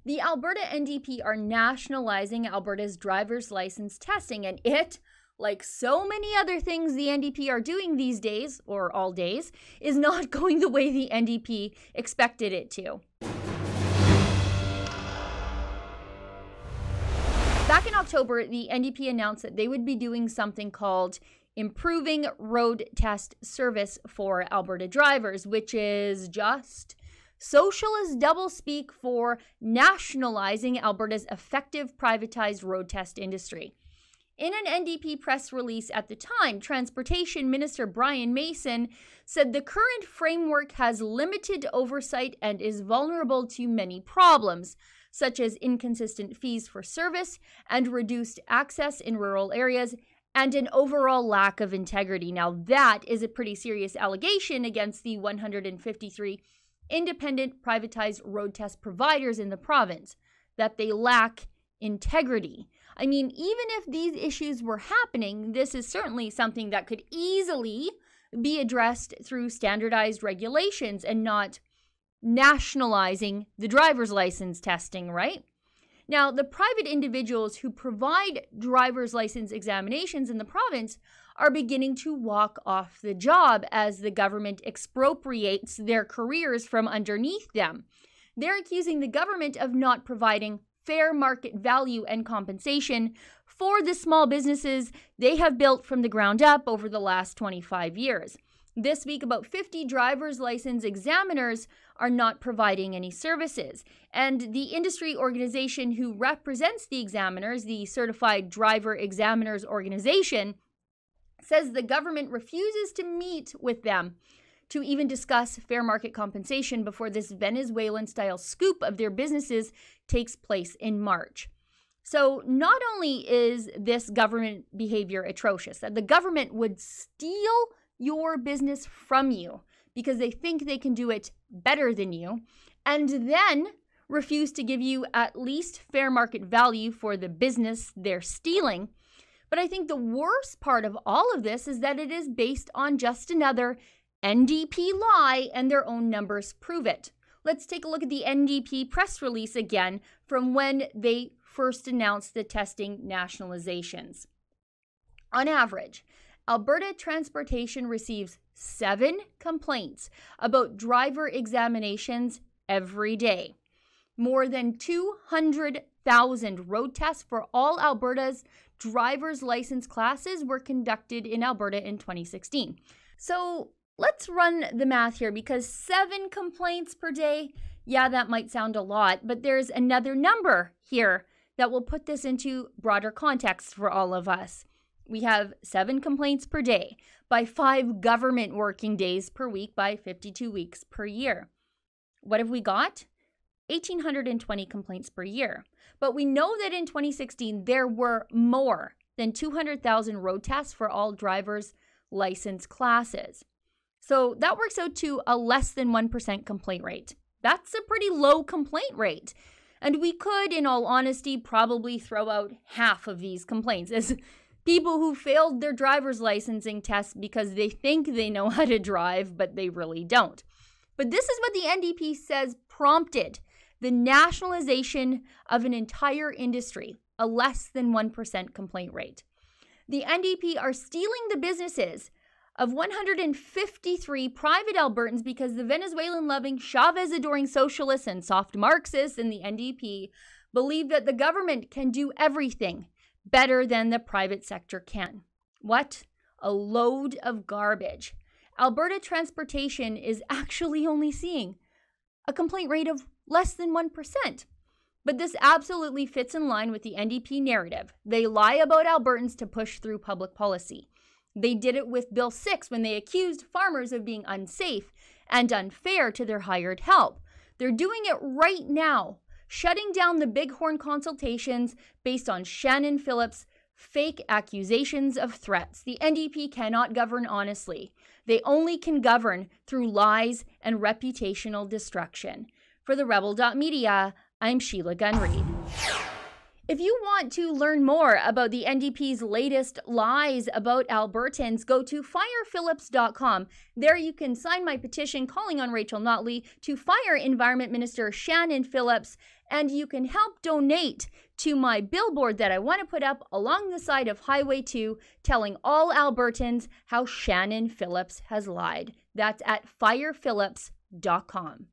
The Alberta NDP are nationalizing Alberta's driver's license testing, and it, like so many other things the NDP are doing these days, or all days, is not going the way the NDP expected it to. Back in October, the NDP announced that they would be doing something called Improving Road Test Service for Alberta Drivers, which is just socialist doublespeak for nationalizing Alberta's effective privatized road test industry. In an NDP press release at the time, Transportation Minister Brian Mason said the current framework has limited oversight and is vulnerable to many problems, such as inconsistent fees for service and reduced access in rural areas, and an overall lack of integrity. Now, that is a pretty serious allegation against the 153 independent privatized road test providers in the province, that they lack integrity. I mean, even if these issues were happening, this is certainly something that could easily be addressed through standardized regulations and not nationalizing the driver's license testing, right? Now, the private individuals who provide driver's license examinations in the province are beginning to walk off the job as the government expropriates their careers from underneath them. They're accusing the government of not providing fair market value and compensation for the small businesses they have built from the ground up over the last 25 years. This week, about 50 driver's license examiners are not providing any services. And the industry organization who represents the examiners, the Certified Driver Examiners Organization, says the government refuses to meet with them to even discuss fair market compensation before this Venezuelan-style scoop of their businesses takes place in March. So not only is this government behavior atrocious, that the government would steal your business from you because they think they can do it better than you, and then refuse to give you at least fair market value for the business they're stealing. But I think the worst part of all of this is that it is based on just another NDP lie, and their own numbers prove it. Let's take a look at the NDP press release again from when they first announced the testing nationalizations. On average, Alberta Transportation receives 7 complaints about driver examinations every day. More than 200,000 road tests for all Alberta's driver's license classes were conducted in Alberta in 2016. So let's run the math here, because 7 complaints per day, yeah, that might sound a lot, but there's another number here that will put this into broader context for all of us. We have 7 complaints per day by 5 government working days per week by 52 weeks per year. What have we got? 1,820 complaints per year. But we know that in 2016, there were more than 200,000 road tests for all driver's license classes. So that works out to a less than 1% complaint rate. That's a pretty low complaint rate. And we could, in all honesty, probably throw out half of these complaints as people who failed their driver's licensing test because they think they know how to drive, but they really don't. But this is what the NDP says prompted the nationalization of an entire industry, a less than 1% complaint rate. The NDP are stealing the businesses of 153 private Albertans because the Venezuelan-loving, Chavez-adoring socialists and soft Marxists in the NDP believe that the government can do everything better than the private sector can. What? A load of garbage. Alberta Transportation is actually only seeing a complaint rate of less than 1%. But this absolutely fits in line with the NDP narrative. They lie about Albertans to push through public policy. They did it with Bill 6 when they accused farmers of being unsafe and unfair to their hired help. They're doing it right now, shutting down the Bighorn consultations based on Shannon Phillips' fake accusations of threats. The NDP cannot govern honestly. They only can govern through lies and reputational destruction. For the Rebel.media, I'm Sheila Gunn Reid. If you want to learn more about the NDP's latest lies about Albertans, go to firephillips.com. There you can sign my petition calling on Rachel Notley to fire Environment Minister Shannon Phillips, and you can help donate to my billboard that I want to put up along the side of Highway 2, telling all Albertans how Shannon Phillips has lied. That's at firephillips.com.